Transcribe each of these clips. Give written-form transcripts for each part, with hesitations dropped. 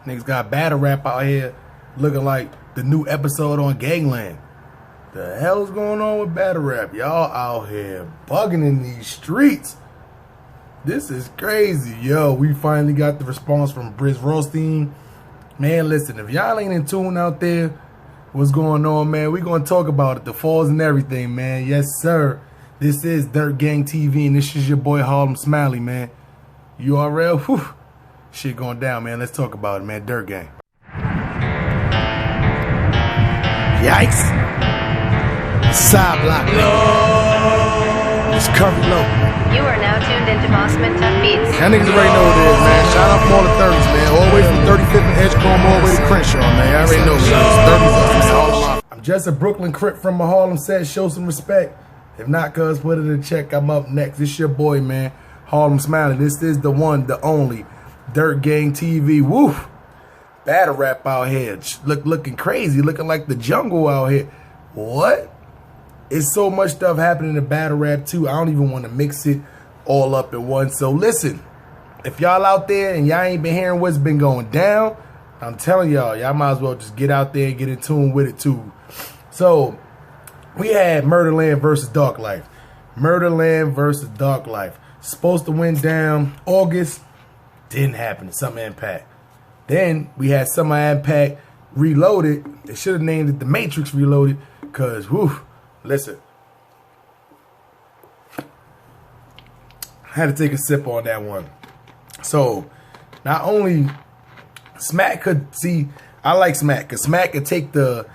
Niggas got battle rap out here looking like the new episode on Gangland. The hell's going on with battle rap? Y'all out here bugging in these streets. This is crazy. Yo, we finally got the response from Brizz Rawstein. Man, listen, if y'all ain't in tune out there, what's going on, man? We gonna talk about it, the falls and everything, man. Yes, sir. This is Dirt Gang TV, and this is your boy Harlem Smiley, man. URL, whew. Shit going down, man. Let's talk about it, man. Dirt Gang. Yikes. Side block, man. It's current low. You are now tuned into Bossman Tough Beats. Y'all niggas already know what it is, man. Shout out from all the 30s, man. All the way from 35th and Edgecombe, all the way to Crenshaw, man. Y'all already know, man. It's 30s. I'm just a Brooklyn Crip from a Harlem set. Show some respect. If not, cuz, put it in check. I'm up next. It's your boy, man. Harlem Smiley. This is the one, the only Dirt Gang TV. Woof. Battle rap out here. Looking crazy. Looking like the jungle out here. What? It's so much stuff happening in battle rap too. I don't even want to mix it all up in one. So listen, if y'all out there and y'all ain't been hearing what's been going down, I'm telling y'all might as well just get out there and get in tune with it too. So we had Murda Land versus Dark Life. Murda Land versus Dark Life. Supposed to win down August. Didn't happen. Summer Impact. Then we had Summer Impact Reloaded. They should have named it The Matrix Reloaded. Cause whew. Listen, I had to take a sip on that one. So, not only Smack could see, I like Smack, because Smack could take the,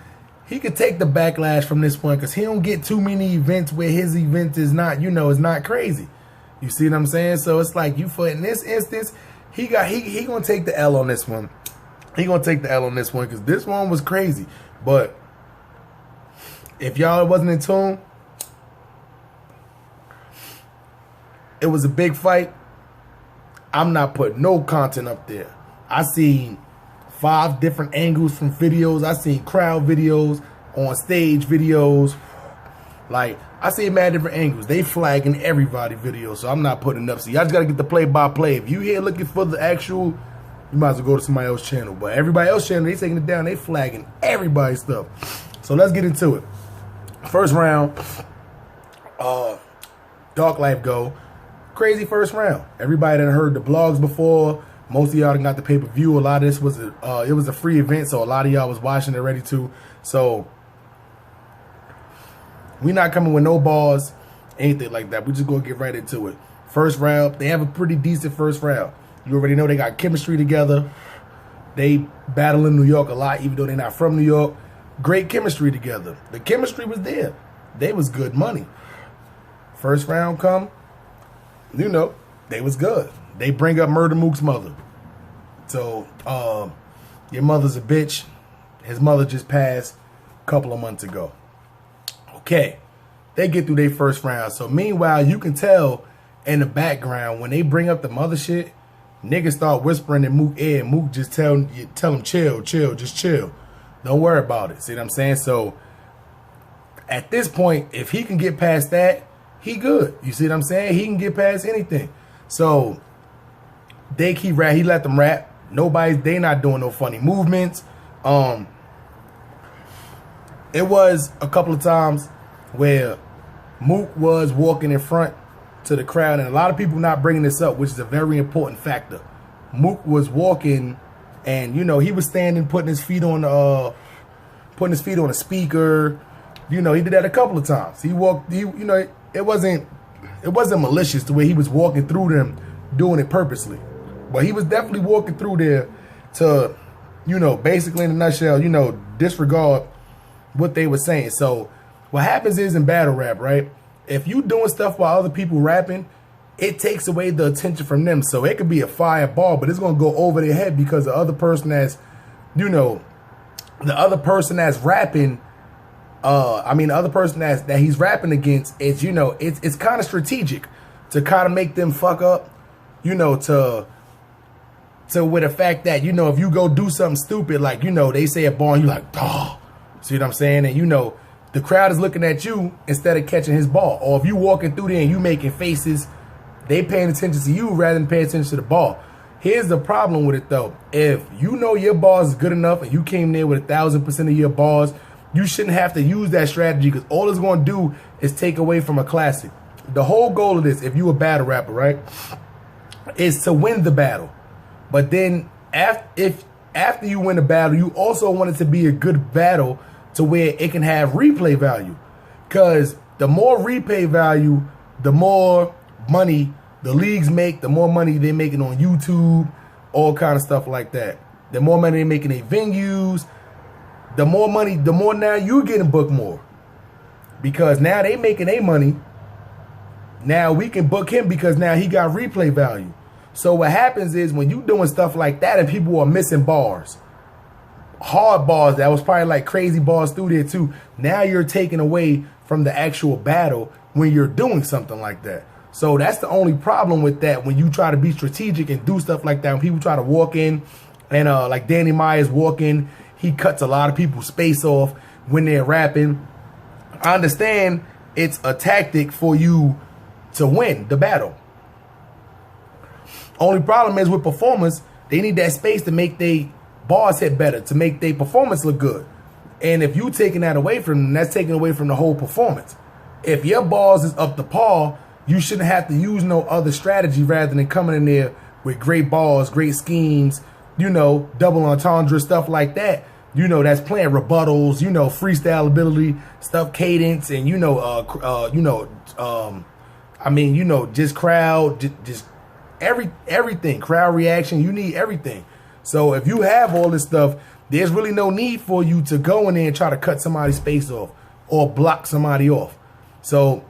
he could take the backlash from this point, because he don't get too many events where his event is not, you know, is not crazy. You see what I'm saying? So it's like you for in this instance, he gonna take the L on this one. He gonna take the L on this one because this one was crazy, but. If y'all wasn't in tune, it was a big fight. I'm not putting no content up there. I seen 5 different angles from videos. I seen crowd videos, on stage videos. Like, I seen mad different angles. They flagging everybody video, so I'm not putting it up. So y'all just gotta get the play-by-play. If you here looking for the actual, you might as well go to somebody else's channel. But everybody else's channel, they taking it down. They flagging everybody's stuff. So let's get into it. First round, Dark Life go. Crazy first round. Everybody that heard the blogs before, most of y'all done got the pay-per-view. A lot of this was it was a free event, so a lot of y'all was watching it ready to. So we not coming with no bars, anything like that. We just gonna get right into it. First round, they have a pretty decent first round. You already know they got chemistry together. They battle in New York a lot, even though they're not from New York. Great chemistry together. The chemistry was there. They was good money. First round come, you know, they was good. They bring up Murda Mook's mother. So, your mother's a bitch. His mother just passed a couple of months ago. Okay. They get through their first round. So, meanwhile, you can tell in the background, when they bring up the mother shit, niggas start whispering in Mook ear. And Mook just tell him, chill, just chill. Don't worry about it. See what I'm saying? So, at this point, if he can get past that, he good. You see what I'm saying? He can get past anything. So, they keep rap. He let them rap. They not doing no funny movements. It was a couple of times where Mook was walking in front to the crowd, and a lot of people not bringing this up, which is a very important factor. Mook was walking. And, you know, he was standing, putting his feet on a speaker. You know, he did that a couple of times. He walked, you know, it wasn't malicious the way he was walking through them, doing it purposely. But he was definitely walking through there to, you know, basically in a nutshell, you know, disregard what they were saying. So what happens is in battle rap, right? If you doing stuff while other people rapping, it takes away the attention from them. So it could be a fireball, but it's going to go over their head because the other person that's, you know, the other person that's rapping, the other person that he's rapping against, is, you know, it's kind of strategic to kind of make them fuck up, you know, to with the fact that, you know, if you go do something stupid, like, you know, they say a bar and you like, oh, see what I'm saying? And, you know, the crowd is looking at you instead of catching his ball. Or if you walking through there and you making faces, they paying attention to you rather than paying attention to the ball. Here's the problem with it though. If you know your bars is good enough and you came there with 1,000% of your bars, you shouldn't have to use that strategy, because all it's going to do is take away from a classic. The whole goal of this, if you a battle rapper, right, is to win the battle. But then after you win the battle, you also want it to be a good battle to where it can have replay value. Because the more replay value, the more money the leagues make, the more money they're making on YouTube, all kind of stuff like that. The more money they're making in venues, the more money, the more now you're getting booked more. Because now they making their money. Now we can book him because now he got replay value. So what happens is when you doing stuff like that and people are missing bars, hard bars that was probably like crazy bars through there too, now you're taking away from the actual battle when you're doing something like that. So that's the only problem with that when you try to be strategic and do stuff like that. When people try to walk in and like Danny Myers walk in, he cuts a lot of people's space off when they're rapping. I understand it's a tactic for you to win the battle. Only problem is with performers, they need that space to make their bars hit better, to make their performance look good. And if you taking that away from them, that's taking away from the whole performance. If your bars is up to par, you shouldn't have to use no other strategy rather than coming in there with great bars, great schemes, you know, double entendre, stuff like that. You know, that's playing rebuttals, you know, freestyle ability, stuff, cadence, and just crowd, just everything, crowd reaction. You need everything. So if you have all this stuff, there's really no need for you to go in there and try to cut somebody's space off or block somebody off. So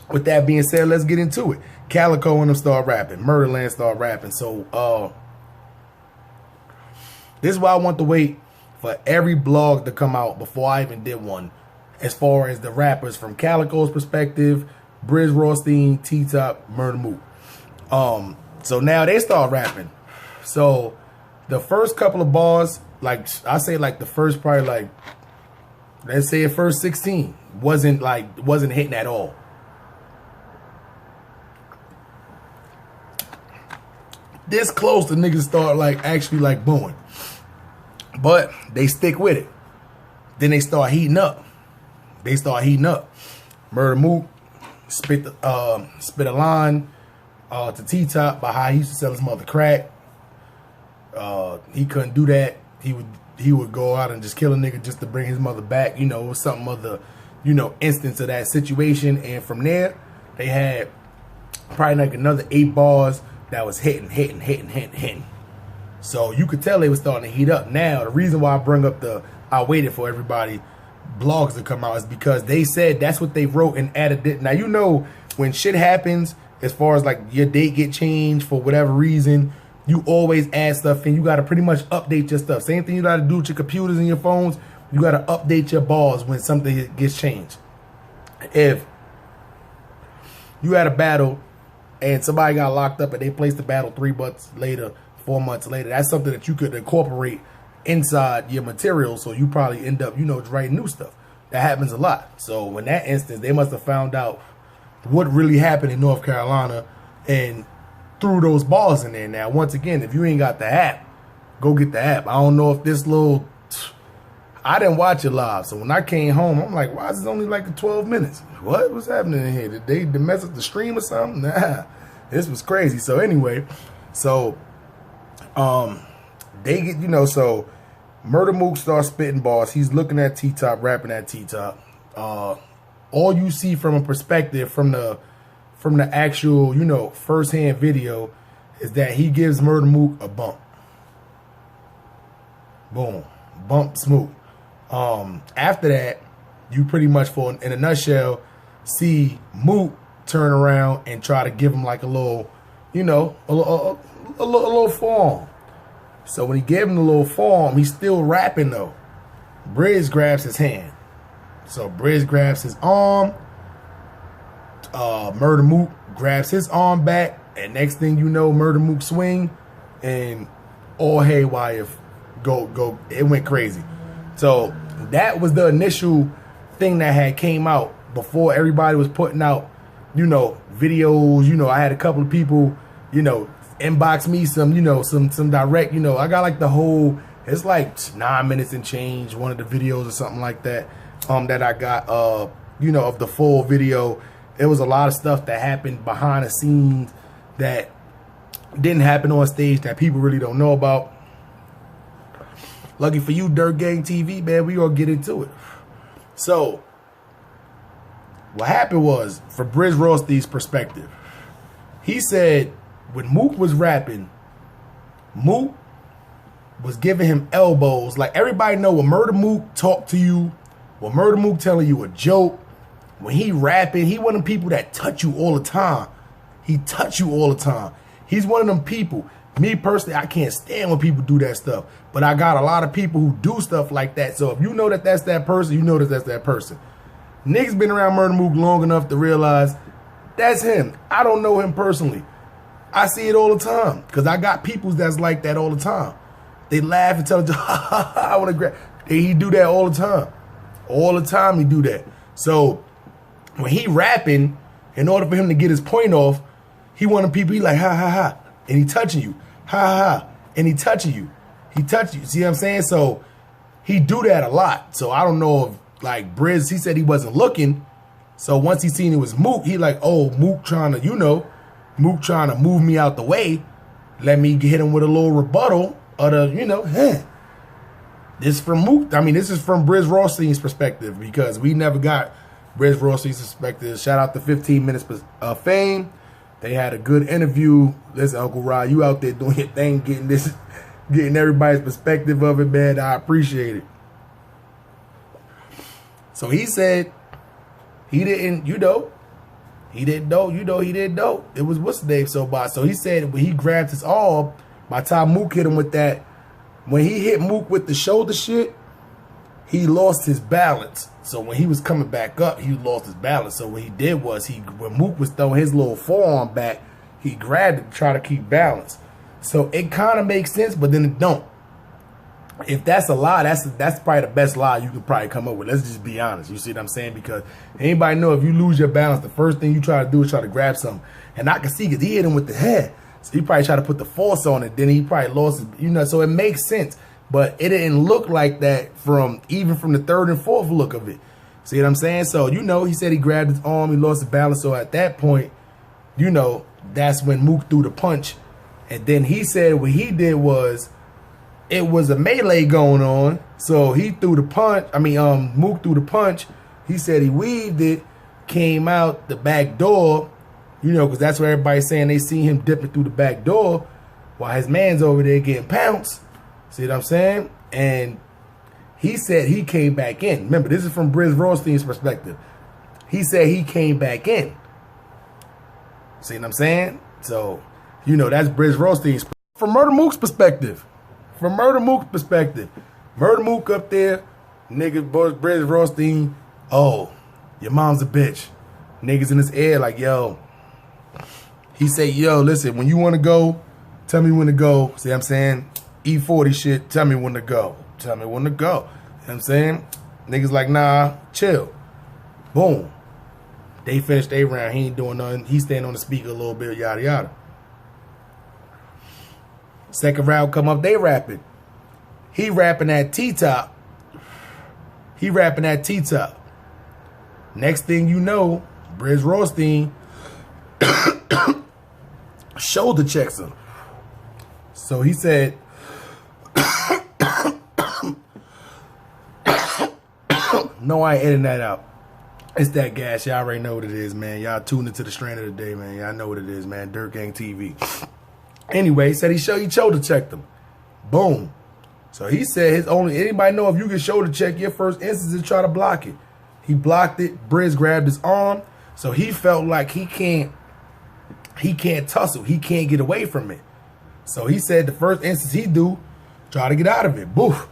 with that being said, let's get into it. Calico and them start rapping. Murda Land start rapping. So this is why I want to wait for every blog to come out before I even did one, as far as the rappers from Calico's perspective, Brizz Rawstein, T-Top, Murda Mook. So now they start rapping. So the first couple of bars, like I say, like the first probably like, let's say the first 16 wasn't hitting at all. This close, the niggas start like actually like booing. But they stick with it. Then they start heating up. Murda Mook spit a line to T-Top about how he used to sell his mother crack. He couldn't do that. He would go out and just kill a nigga just to bring his mother back. You know, it was something of the, instance of that situation. And from there, they had probably like another 8 bars that was hitting. So you could tell they were starting to heat up. Now, the reason why I bring up I waited for everybody blogs to come out is because they said that's what they wrote and added it. Now, you know, when shit happens, as far as like your date get changed for whatever reason, you always add stuff and you got to pretty much update your stuff. Same thing you got to do with your computers and your phones. You got to update your bars when something gets changed. If you had a battle and somebody got locked up and they placed the battle 3 months later, 4 months later, that's something that you could incorporate inside your material. So you probably end up, writing new stuff. That happens a lot. So in that instance, they must have found out what really happened in North Carolina and threw those balls in there. Now, once again, if you ain't got the app, go get the app. I don't know if this I didn't watch it live. So when I came home, I'm like, why is it only like 12 minutes? What's happening in here? Did they mess up the stream or something? Nah, this was crazy. So anyway, they get, so Murda Mook starts spitting bars. He's looking at T-Top, rapping at T-Top. All you see from a perspective from the actual, first-hand video is that he gives Murda Mook a bump. Boom. Bump smooth. After that, you pretty much, in a nutshell, see Mook turn around and try to give him like a little, a little form. So when he gave him the little form, he's still rapping though. Brizz grabs his hand. So Brizz grabs his arm. Murda Mook grabs his arm back. And next thing you know, Murda Mook swing. And all haywire go. It went crazy. So that was the initial thing that had came out before everybody was putting out, videos. I had a couple of people, inbox me some, you know, some direct, you know, I got like the whole, it's like 9 minutes and change, one of the videos or something like that, that I got, you know, of the full video. It was a lot of stuff that happened behind the scenes that didn't happen on stage that people really don't know about. Lucky for you, Dirt Gang TV, man, we gonna get into it. So, what happened was, for Brizz Rawstein's perspective, he said when Mook was rapping, Mook was giving him elbows. Like, everybody know when Murda Mook talk to you, when Murda Mook telling you a joke, when he rapping, he one of them people that touch you all the time. He touch you all the time. He's one of them people. Me personally, I can't stand when people do that stuff. But I got a lot of people who do stuff like that. So if you know that that's that person, you know that that's that person. Niggas been around Murda Mook long enough to realize that's him. I don't know him personally. I see it all the time. Because I got people that's like that all the time. They laugh and tell each other, ha ha ha, I want to grab. He do that all the time. All the time he do that. So when he rapping, in order for him to get his point off, he wanted people, he like, ha ha ha. And he touching you. Ha ha ha. And he touching you. He touching you. See what I'm saying? So he do that a lot. So I don't know if, like, Brizz, he said he wasn't looking. So once he seen it was Mook, he like, oh, Mook trying to, you know, Mook trying to move me out the way. Let me hit him with a little rebuttal of the, you know, This from Mook. I mean, this is from Brizz Rawstein's perspective, because we never got Brizz Rawstein's perspective. Shout out to 15 Minutes of Fame. They had a good interview. Listen, Uncle Rod, you out there doing your thing, getting everybody's perspective of it, man. I appreciate it. So he said he didn't, you know, he didn't know, you know, he didn't know. It was what's the name so bad. So he said when he grabbed his arm, by the time Mook hit him with that, when he hit Mook with the shoulder shit, he lost his balance. So when he was coming back up, he lost his balance. So what he did was, when Mook was throwing his little forearm back, he grabbed it to try to keep balance. So it kind of makes sense, but then it don't. If that's a lie, that's probably the best lie you could probably come up with. Let's just be honest. You see what I'm saying? Because anybody know if you lose your balance, the first thing you try to do is try to grab something. And I can see because he hit him with the head. So he probably tried to put the force on it. Then he probably lost his, you know, so it makes sense. But it didn't look like that even from the third and fourth look of it. See what I'm saying? So, you know, he said he grabbed his arm, he lost his balance. So at that point, you know, that's when Mook threw the punch. And then he said what he did was, it was a melee going on. So he threw the punch. I mean, Mook threw the punch. He said he weaved it, came out the back door, you know, because that's what everybody's saying. They see him dipping through the back door while his man's over there getting pounced. See what I'm saying? And he said he came back in. Remember, this is from Brizz Rawstein's perspective. He said he came back in. See what I'm saying? So, you know, that's Brizz Rawstein's. From Murda Mook's perspective. From Murda Mook's perspective. Murda Mook up there, niggas, Brizz Rawstein, oh, your mom's a bitch. Niggas in his ear like, yo. He said, yo, listen, when you want to go, tell me when to go. See what I'm saying? E40 shit, tell me when to go. Tell me when to go. You know what I'm saying? Niggas like, nah, chill. Boom. They finished their round. He ain't doing nothing. He standing on the speaker a little bit, yada, yada. Second round come up, they rapping. He rapping at T-top. He rapping at T-top. Next thing you know, Brizz Rawstein shoulder checks him. So he said, no, I ain't editing that out. It's that gas. Y'all already know what it is, man. Y'all tuned into the strain of the day, man. Y'all know what it is, man. Dirt Gang TV. Anyway, he said he shoulder checked him. Boom. So he said anybody know if you get shoulder check, your first instance is try to block it. He blocked it. Brizz grabbed his arm. So he felt like he can't tussle. He can't get away from it. So he said the first instance he do, try to get out of it. Boof.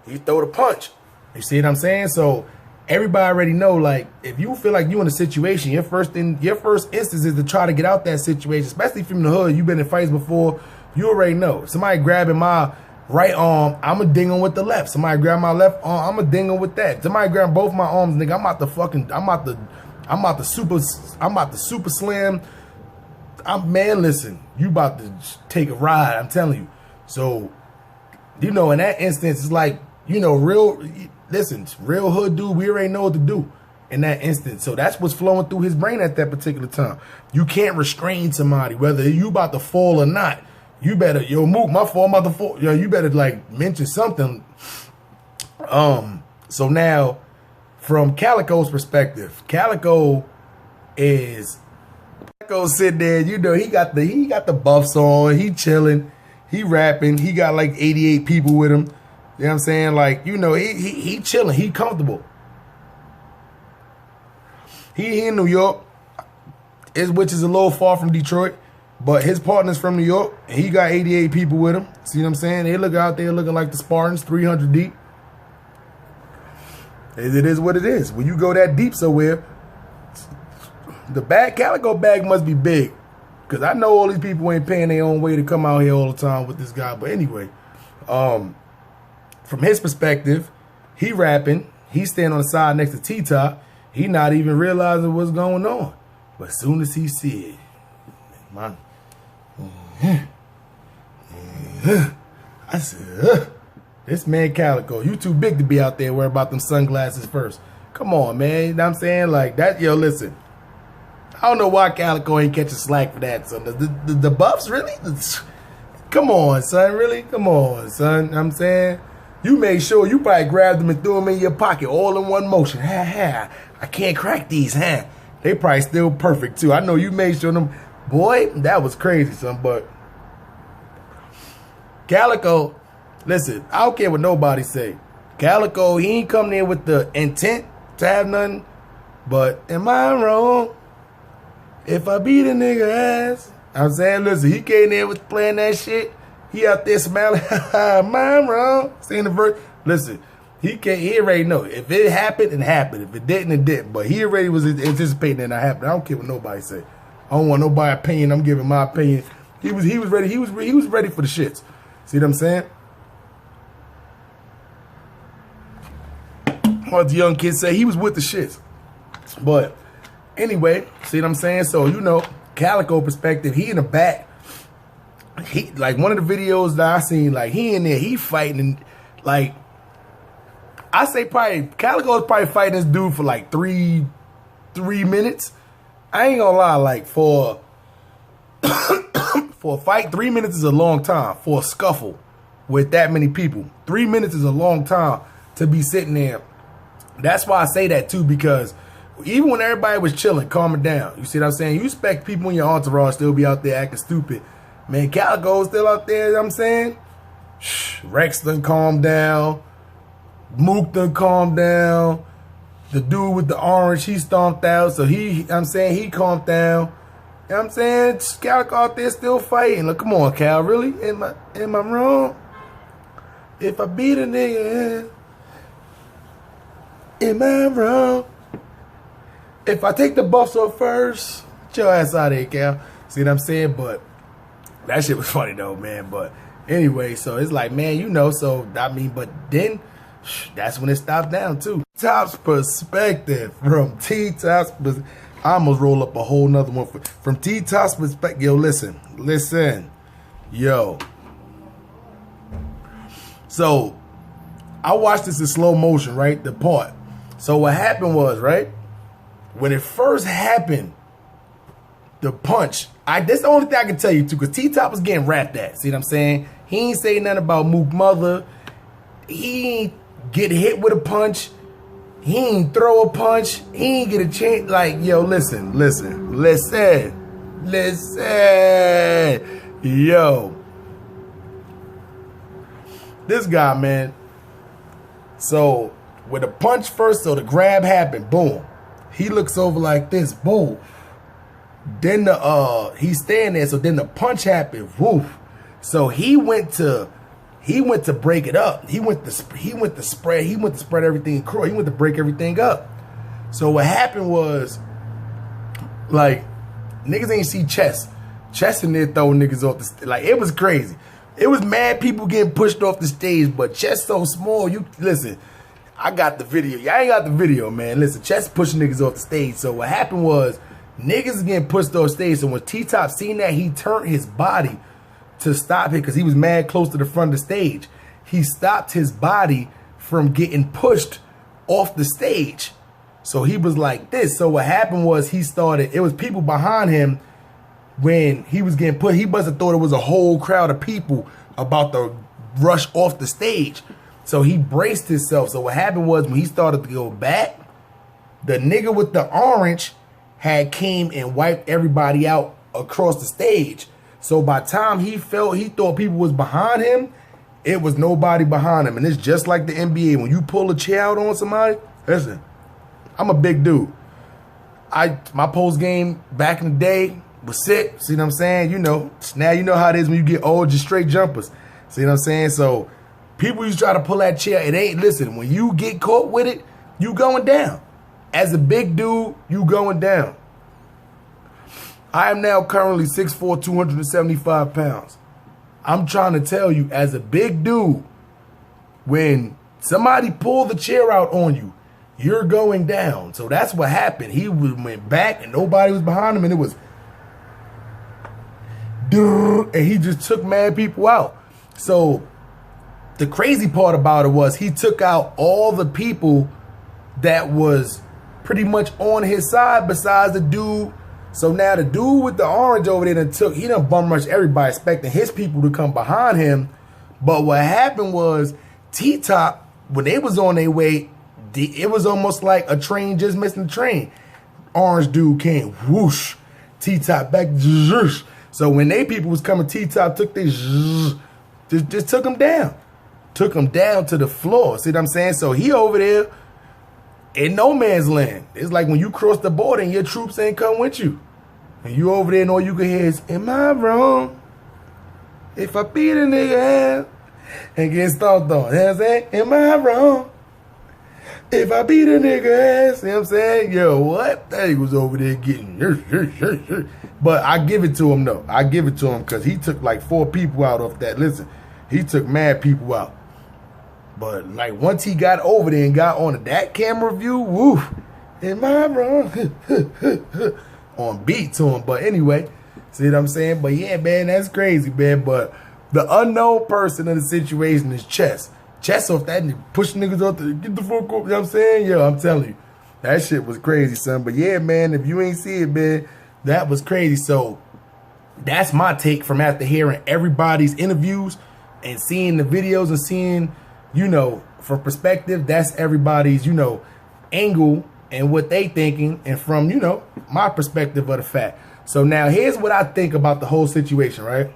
He throw the punch. You see what I'm saying? So everybody already know, like, if you feel like you in a situation, your first instance is to try to get out that situation, especially from the hood. You've been in fights before. You already know. If somebody grabbing my right arm, I'ma ding him with the left. Somebody grab my left arm, I'ma ding him with that. Somebody grab both my arms, nigga, I'm about to super slam. man, listen, you about to take a ride, I'm telling you. So, you know, in that instance, it's like, you know, real hood dude, we already know what to do in that instance. So that's what's flowing through his brain at that particular time. You can't restrain somebody, whether you about to fall or not. You better, yo, Mook, my fault, I'm about to fall. Yo, you better like mention something. So now, from Calico's perspective, Calico's sitting there, you know, he got the buffs on, he chilling, he rapping, he got like 88 people with him. You know what I'm saying? Like, you know, he chilling, he comfortable. He in New York, which is a little far from Detroit, but his partner's from New York, and he got 88 people with him. See what I'm saying? They look out there looking like the Spartans, 300 deep. It is what it is. When you go that deep somewhere, the Calico bag must be big. Because I know all these people ain't paying their own way to come out here all the time with this guy. But anyway, from his perspective, he rapping. He standing on the side next to T-Top. He not even realizing what's going on. But as soon as he see it, man, I said, this man Calico, you too big to be out there worrying about them sunglasses first. Come on, man. You know what I'm saying? Like that, yo, listen. I don't know why Calico ain't catching slack for that, son. The buffs, really? Come on, son. Really? Come on, son. You know what I'm saying? You made sure you probably grabbed them and threw them in your pocket all in one motion. Ha ha. I can't crack these, huh? They probably still perfect, too. I know you made sure them. Boy, that was crazy, son. But Calico, listen, I don't care what nobody say. Calico, he ain't coming in with the intent to have nothing. But am I wrong if I beat a nigga ass? I'm saying, listen, he came in with playing that shit. He out there smiling. Am I wrong? Saying the verse. Listen, he already know. If it happened, it happened. If it didn't, it didn't. But he already was anticipating that it happened. I don't care what nobody say. I don't want nobody's opinion. I'm giving my opinion. He was ready. He was ready for the shits. See what I'm saying? What the young kids say, he was with the shits. But anyway, see what I'm saying? So, you know, Calico perspective, he in the back. He, like, one of the videos that I seen, like, he in there, he fighting, and, like, I say probably, Calico is probably fighting this dude for, like, three minutes. I ain't gonna lie, like, for a fight, 3 minutes is a long time. For a scuffle with that many people, 3 minutes is a long time to be sitting there. That's why I say that, too, because even when everybody was chilling, calming down, you see what I'm saying? You expect people in your entourage still be out there acting stupid. Man, Calico's still out there, you know what I'm saying? Rex done calmed down. Mook done calmed down. The dude with the orange, he stomped out. So he calmed down. You know what I'm saying? Calico out there still fighting. Look, come on, Cal, really? Am I wrong? If I beat a nigga, am I wrong? If I take the buffs off first, get your ass out of here, Cal. See what I'm saying? But that shit was funny though, man. But anyway, so it's like, man, you know, so I mean, but then that's when it stopped down too. Top's perspective, from T-Top's perspective. I almost roll up a whole nother one. From T-Top's perspective, yo, listen. Yo. So, I watched this in slow motion, right? The part. So what happened was, right? When it first happened, the punch, that's the only thing I can tell you too, because T-Top was getting rapped at. See what I'm saying? He ain't saying nothing about Mook Mother. He ain't get hit with a punch. He ain't throw a punch. He ain't get a chance. Like, yo, listen. Yo. This guy, man. So, with the punch first, so the grab happened, boom. He looks over like this, boom. Then he's standing there, so then the punch happened, woof. So he went to break it up. He went to spread everything across. He went to break everything up. So what happened was, like, niggas ain't see Chess. Chess in there throwing niggas off the stage. Like, it was crazy. It was mad people getting pushed off the stage, but Chess so small, listen, I got the video. Y'all ain't got the video, man. Listen, Chess pushing niggas off the stage. So what happened was, Niggas is getting pushed off stage. So when T-Top seen that, he turned his body to stop it because he was mad close to the front of the stage. He stopped his body from getting pushed off the stage. So he was like this. So what happened was it was people behind him when he was getting put. He must have thought it was a whole crowd of people about to rush off the stage. So he braced himself. So what happened was when he started to go back, the nigga with the orange had came and wiped everybody out across the stage. So by the time he thought people was behind him, it was nobody behind him. And it's just like the NBA. When you pull a chair out on somebody, listen, I'm a big dude. My post game back in the day was sick. See what I'm saying? You know, now you know how it is when you get old, just straight jumpers. See what I'm saying? So people used to try to pull that chair. It ain't, listen, when you get caught with it, you going down. As a big dude, you going down. I am now currently 6'4", 275 pounds. I'm trying to tell you, as a big dude, when somebody pulled the chair out on you, you're going down. So that's what happened. He went back and nobody was behind him, and it was, and he just took mad people out. So the crazy part about it was he took out all the people that was pretty much on his side besides the dude. So now the dude with the orange over there he done bum rushed everybody, expecting his people to come behind him. But what happened was T-Top, when they was on their way, it was almost like a train just missing the train. Orange dude came, whoosh, T-Top back, zhoosh. So when they people was coming, T-Top took this, just took him down. Took him down to the floor. See what I'm saying? So he over there in no man's land. It's like when you cross the border and your troops ain't come with you. And you over there and all you can hear is, am I wrong if I beat a nigga ass and get stomped on? You know what I'm saying? Am I wrong if I beat a nigga ass? You know what I'm saying? Yo, what? That nigga was over there getting, but I give it to him though. I give it to him because he took like 4 people out off that. Listen, he took mad people out. But like once he got over there and got on that camera view, woo, am I wrong? On beat to him. But anyway, see what I'm saying? But yeah, man, that's crazy, man. But the unknown person in the situation is Chess. Chess off that and push niggas off the get the fuck up. You know what I'm saying? Yo, I'm telling you. That shit was crazy, son. But yeah, man, if you ain't see it, man, that was crazy. So that's my take from after hearing everybody's interviews and seeing the videos and seeing, you know, from perspective, that's everybody's, you know, angle and what they thinking, and from, you know, my perspective of the fact. So now here's what I think about the whole situation, right?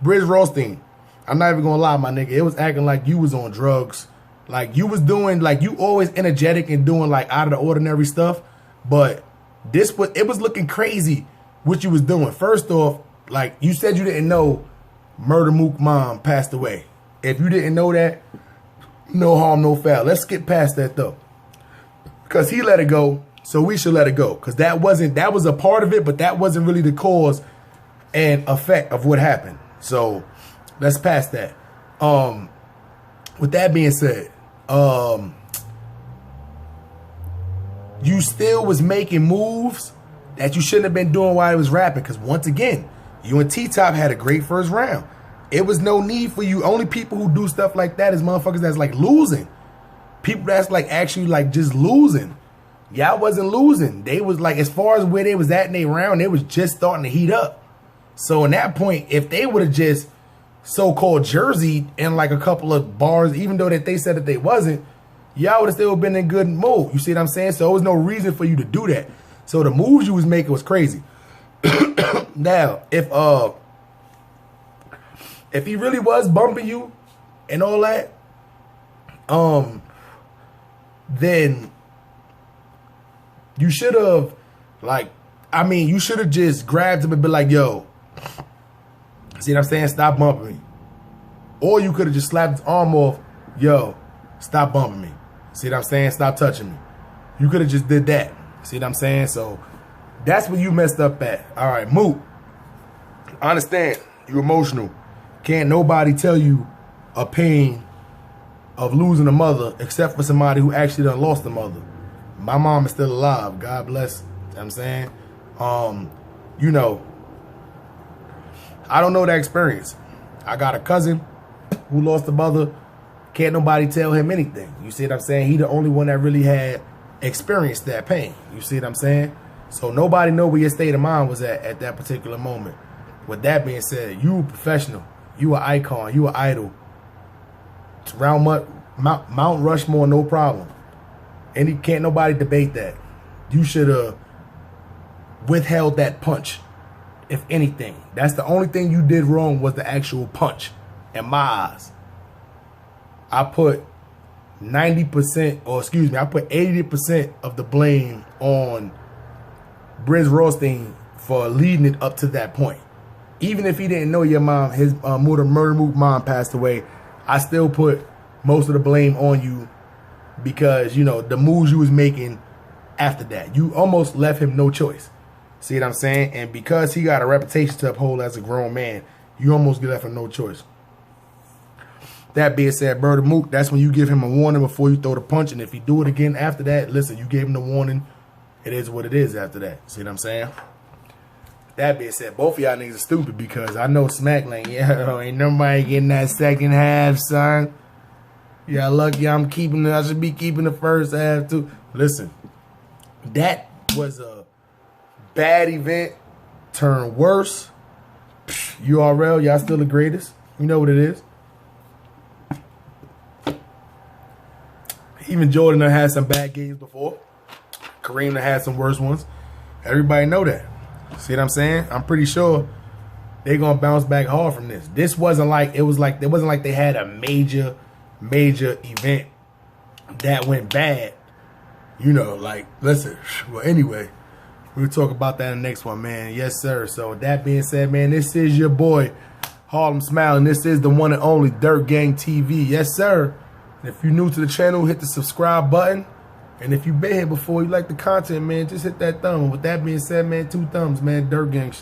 Brizz Rawstein, I'm not even gonna lie, my nigga, it was acting like you was on drugs. Like you was doing, like you always energetic and doing like out of the ordinary stuff. But it was looking crazy what you was doing. First off, like you said you didn't know Murda Mook mom passed away. If you didn't know that, no harm, no foul. Let's skip past that though. Because he let it go, so we should let it go. Because that was a part of it, but that wasn't really the cause and effect of what happened. So let's pass that. With that being said, you still was making moves that you shouldn't have been doing while he was rapping. Because once again, you and T-Top had a great first round. It was no need for you. Only people who do stuff like that is motherfuckers that's like losing. People that's like actually like just losing. Y'all wasn't losing. They was like, as far as where they was at in their round, they was just starting to heat up. So in that point, if they would have just so-called jerseyed in like a couple of bars, even though that they said that they wasn't, y'all would have still been in good mood. You see what I'm saying? So there was no reason for you to do that. So the moves you was making was crazy. Now, if he really was bumping you and all that, then you should have, like, I mean, you should have just grabbed him and been like, yo, see what I'm saying? Stop bumping me. Or you could have just slapped his arm off, yo, stop bumping me. See what I'm saying? Stop touching me. You could have just did that. See what I'm saying? So that's where you messed up at. All right, Moot, I understand. You emotional. Can't nobody tell you a pain of losing a mother except for somebody who actually done lost a mother. My mom is still alive. God bless. You know what I'm saying? You know, I don't know that experience. I got a cousin who lost a mother. Can't nobody tell him anything. You see what I'm saying? He the only one that really had experienced that pain. You see what I'm saying? So nobody know where your state of mind was at that particular moment. With that being said, you a professional. You an icon. You an idol. It's around Mount Rushmore, no problem. And can't nobody debate that. You should have withheld that punch, if anything. That's the only thing you did wrong, was the actual punch, in my eyes. I put 90%, or excuse me, I put 80% of the blame on Brizz Rawstein for leading it up to that point. Even if he didn't know your mom, his murder mom passed away, I still put most of the blame on you because, you know, the moves you was making after that. You almost left him no choice. See what I'm saying? And because he got a reputation to uphold as a grown man, you almost left him no choice. That being said, Murda Mook, that's when you give him a warning before you throw the punch. And if he do it again after that, listen, you gave him the warning. It is what it is after that. See what I'm saying? That being said, both of y'all niggas are stupid because I know Smack like, yo, ain't nobody getting that second half, son. Yeah, lucky I'm keeping it. I should be keeping the first half too. Listen, that was a bad event turned worse. URL, y'all still the greatest. You know what it is. Even Jordan done had some bad games before. Kareem done had some worse ones. Everybody know that. See what I'm saying? I'm pretty sure they're gonna bounce back hard from this. This wasn't like it wasn't like they had a major event that went bad. You know, like, listen. Well, anyway, we'll talk about that in the next one, man. Yes, sir. So with that being said, man, this is your boy Harlem Smile, and this is the one and only Dirt Gang TV. Yes, sir. And if you're new to the channel, hit the subscribe button. And if you've been here before, you like the content, man, just hit that thumb. With that being said, man, 2 thumbs, man. Dirt Gang.